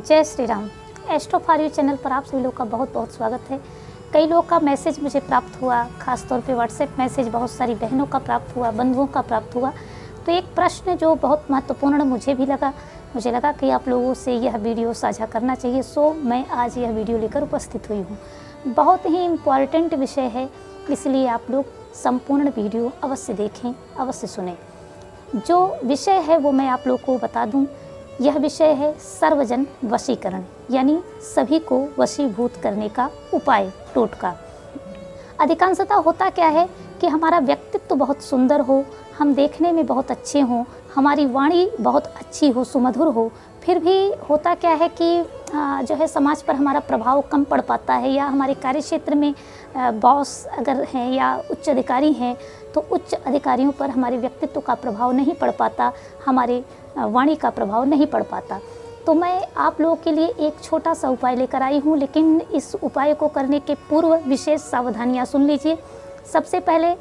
जय Shri Ram. Astro for you channel पर आप सभी लोग का बहुत बहुत स्वागत है। कई लोग का मैसेज मुझे प्राप्त हुआ, खासतौर पे व्हाट्सएप मैसेज बहुत सारी बहनों का प्राप्त हुआ, बंधुओं का प्राप्त हुआ। तो एक प्रश्न जो बहुत महत्वपूर्ण मुझे भी लगा, मुझे लगा कि आप लोगों से यह वीडियो साझा करना चाहिए, सो मैं आज यह वीडियो लेकर उपस्थित हुई हूँ। बहुत ही इम्पॉर्टेंट विषय है, इसलिए आप लोग संपूर्ण वीडियो अवश्य देखें, अवश्य सुनें। जो विषय है वो मैं आप लोग को बता दूं। यह विषय है सर्वजन वशीकरण, यानी सभी को वशीभूत करने का उपाय, टोटका। अधिकांशतः होता क्या है कि हमारा व्यक्तित्व बहुत सुंदर हो, हम देखने में बहुत अच्छे हों, हमारी वाणी बहुत अच्छी हो, सुमधुर हो, फिर भी होता क्या है कि जो है समाज पर हमारा प्रभाव कम पड़ पाता है, या हमारे कार्य क्षेत्र में बॉस अगर हैं या उच्च अधिकारी हैं तो उच्च अधिकारियों पर हमारे व्यक्तित्व का प्रभाव नहीं पड़ पाता, हमारे वाणी का प्रभाव नहीं पड़ पाता। तो मैं आप लोगों के लिए एक छोटा सा उपाय लेकर आई हूँ, लेकिन इस उपाय को करने के पूर्व विशेष सावधानियाँ सुन लीजिए। सबसे पहले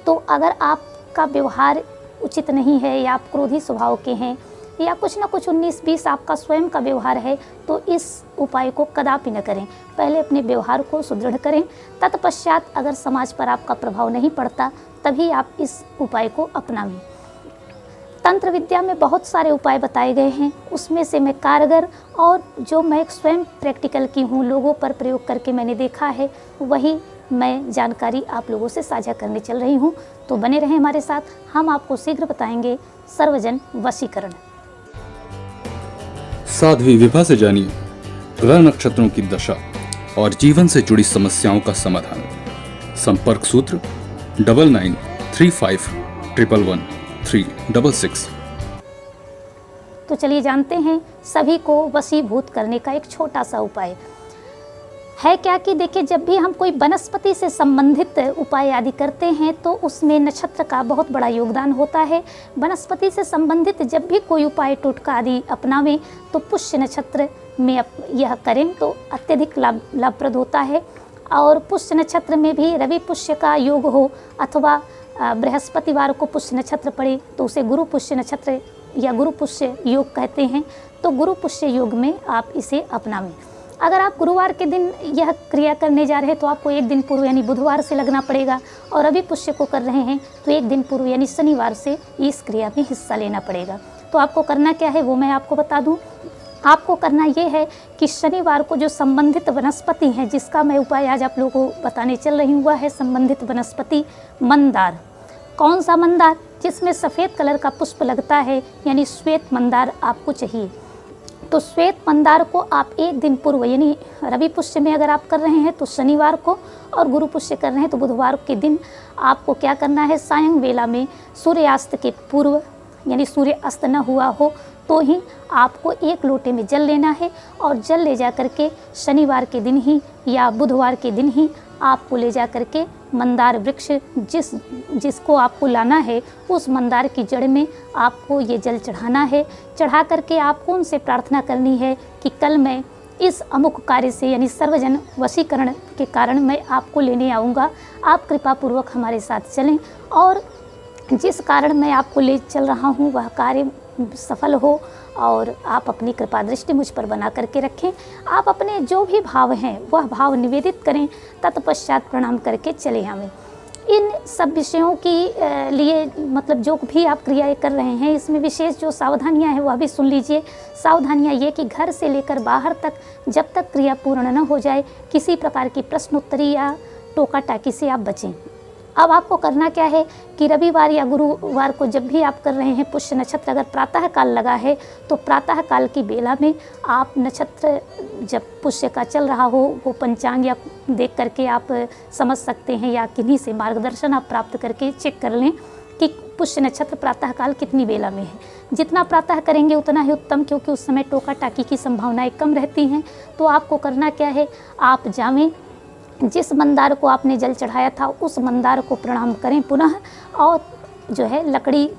तो अगर आपका व्यवहार उचित नहीं है, या आप क्रोधी स्वभाव के हैं, या कुछ ना कुछ 19-20 आपका स्वयं का व्यवहार है, तो इस उपाय को कदापि न करें। पहले अपने व्यवहार को सुदृढ़ करें, तत्पश्चात अगर समाज पर आपका प्रभाव नहीं पड़ता तभी आप इस उपाय को अपनाएं। तंत्र विद्या में बहुत सारे उपाय बताए गए हैं, उसमें से मैं कारगर और जो मैं स्वयं प्रैक्टिकल की हूँ, लोगों पर प्रयोग करके मैंने देखा है, वही मैं जानकारी आप लोगों से साझा करने चल रही हूँ। तो बने रहें हमारे साथ, हम आपको शीघ्र बताएंगे सर्वजन वशीकरण। साध्वी विभा से जानिए ग्रह नक्षत्रों की दशा और जीवन से जुड़ी समस्याओं का समाधान। संपर्क सूत्र 9935111366। तो चलिए जानते हैं सभी को वशीभूत करने का एक छोटा सा उपाय है क्या कि देखिए, जब भी हम कोई वनस्पति से संबंधित उपाय आदि करते हैं तो उसमें नक्षत्र का बहुत बड़ा योगदान होता है। वनस्पति से संबंधित जब भी कोई उपाय, टोटका आदि अपनावें तो पुष्य नक्षत्र में यह करें तो अत्यधिक लाभप्रद होता है। और पुष्य नक्षत्र में भी रवि पुष्य का योग हो अथवा बृहस्पतिवार को पुष्य नक्षत्र पड़े तो उसे गुरु पुष्य नक्षत्र या गुरु पुष्य योग कहते हैं। तो गुरु पुष्य योग में आप इसे अपनावें। अगर आप गुरुवार के दिन यह क्रिया करने जा रहे हैं तो आपको एक दिन पूर्व यानी बुधवार से लगना पड़ेगा, और रवि पुष्य को कर रहे हैं तो एक दिन पूर्व यानी शनिवार से इस क्रिया में हिस्सा लेना पड़ेगा। तो आपको करना क्या है वो मैं आपको बता दूं। आपको करना ये है कि शनिवार को जो संबंधित वनस्पति हैं जिसका मैं उपाय आज आप लोगों को बताने चल रही हूँ, वह है संबंधित वनस्पति मंदार। कौन सा मंदार? जिसमें सफ़ेद कलर का पुष्प लगता है, यानी श्वेत मंदार आपको चाहिए। तो श्वेत मंदार को आप एक दिन पूर्व यानी रवि पुष्य में अगर आप कर रहे हैं तो शनिवार को, और गुरु पुष्य कर रहे हैं तो बुधवार के दिन आपको क्या करना है, सायं वेला में सूर्यास्त के पूर्व यानी सूर्य अस्त न हुआ हो तो ही आपको एक लोटे में जल लेना है, और जल ले जा करके शनिवार के दिन ही या बुधवार के दिन ही आपको ले जा करके मंदार वृक्ष जिसको आपको लाना है उस मंदार की जड़ में आपको ये जल चढ़ाना है। चढ़ा करके आपको उनसे प्रार्थना करनी है कि कल मैं इस अमुक कार्य से यानी सर्वजन वशीकरण के कारण मैं आपको लेने आऊँगा, आप कृपा पूर्वक हमारे साथ चलें, और जिस कारण मैं आपको ले चल रहा हूँ वह कार्य सफल हो, और आप अपनी कृपा दृष्टि मुझ पर बना करके रखें। आप अपने जो भी भाव हैं वह भाव निवेदित करें, तत्पश्चात प्रणाम करके चले आवें। इन सब विषयों की लिए मतलब जो भी आप क्रियाएं कर रहे हैं इसमें विशेष जो सावधानियां हैं वह भी सुन लीजिए। सावधानियां ये कि घर से लेकर बाहर तक जब तक क्रिया पूर्ण न हो जाए किसी प्रकार की प्रश्नोत्तरी या टोका टाकी से आप बचें। अब आपको करना क्या है कि रविवार या गुरुवार को जब भी आप कर रहे हैं, पुष्य नक्षत्र अगर प्रातः काल लगा है तो प्रातः काल की बेला में आप नक्षत्र जब पुष्य का चल रहा हो वो पंचांग या देख करके आप समझ सकते हैं, या किन्हीं से मार्गदर्शन आप प्राप्त करके चेक कर लें कि पुष्य नक्षत्र प्रातः काल कितनी बेला में है। जितना प्रातः करेंगे उतना ही उत्तम, क्योंकि उस समय टोका टाकी की संभावनाएँ कम रहती हैं। तो आपको करना क्या है, आप जावें, जिस मंदार को आपने जल चढ़ाया था उस मंदार को प्रणाम करें पुनः, और जो है लकड़ी,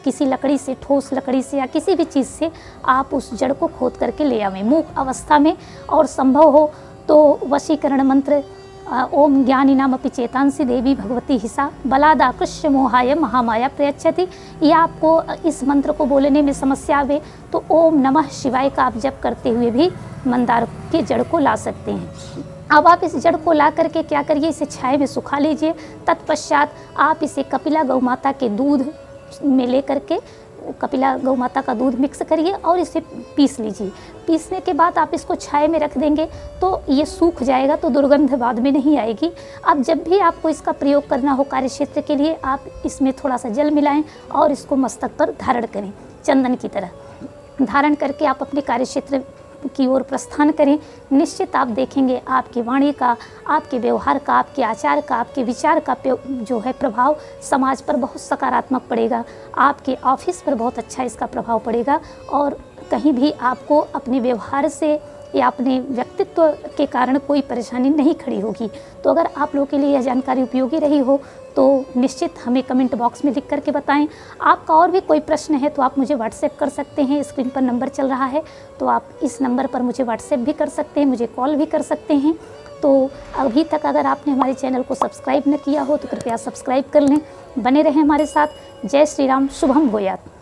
किसी लकड़ी से, ठोस लकड़ी से या किसी भी चीज़ से आप उस जड़ को खोद करके ले आवें मूक अवस्था में, और संभव हो तो वशीकरण मंत्र ओम ज्ञानिनामपि चेतांसि देवी भगवती हिसा बलादाकृष्य मोहाय महामाया प्रयच्छति। ये आपको इस मंत्र को बोलने में समस्या आवे तो ओम नमः शिवाय का आप जप करते हुए भी मंदार की जड़ को ला सकते हैं। अब आप इस जड़ को ला करके क्या करिए, इसे छाया में सुखा लीजिए। तत्पश्चात आप इसे कपिला गौ माता के दूध में ले करके कपिला गौ माता का दूध मिक्स करिए और इसे पीस लीजिए। पीसने के बाद आप इसको छाया में रख देंगे तो ये सूख जाएगा, तो दुर्गंध बाद में नहीं आएगी। अब जब भी आपको इसका प्रयोग करना हो कार्य क्षेत्र के लिए, आप इसमें थोड़ा सा जल मिलाएं और इसको मस्तक पर धारण करें, चंदन की तरह धारण करके आप अपने कार्य क्षेत्र की ओर प्रस्थान करें। निश्चित आप देखेंगे आपकी वाणी का, आपके व्यवहार का, आपके आचार का, आपके विचार का जो है प्रभाव समाज पर बहुत सकारात्मक पड़ेगा। आपके ऑफिस पर बहुत अच्छा इसका प्रभाव पड़ेगा और कहीं भी आपको अपने व्यवहार से या अपने व्यक्तित्व के कारण कोई परेशानी नहीं खड़ी होगी। तो अगर आप लोगों के लिए यह जानकारी उपयोगी रही हो तो निश्चित हमें कमेंट बॉक्स में लिख करके बताएं। आपका और भी कोई प्रश्न है तो आप मुझे व्हाट्सएप कर सकते हैं, स्क्रीन पर नंबर चल रहा है तो आप इस नंबर पर मुझे व्हाट्सएप भी कर सकते हैं, मुझे कॉल भी कर सकते हैं। तो अभी तक अगर आपने हमारे चैनल को सब्सक्राइब न किया हो तो कृपया सब्सक्राइब कर लें, बने रहें हमारे साथ। जय श्री राम, शुभम भूयात्।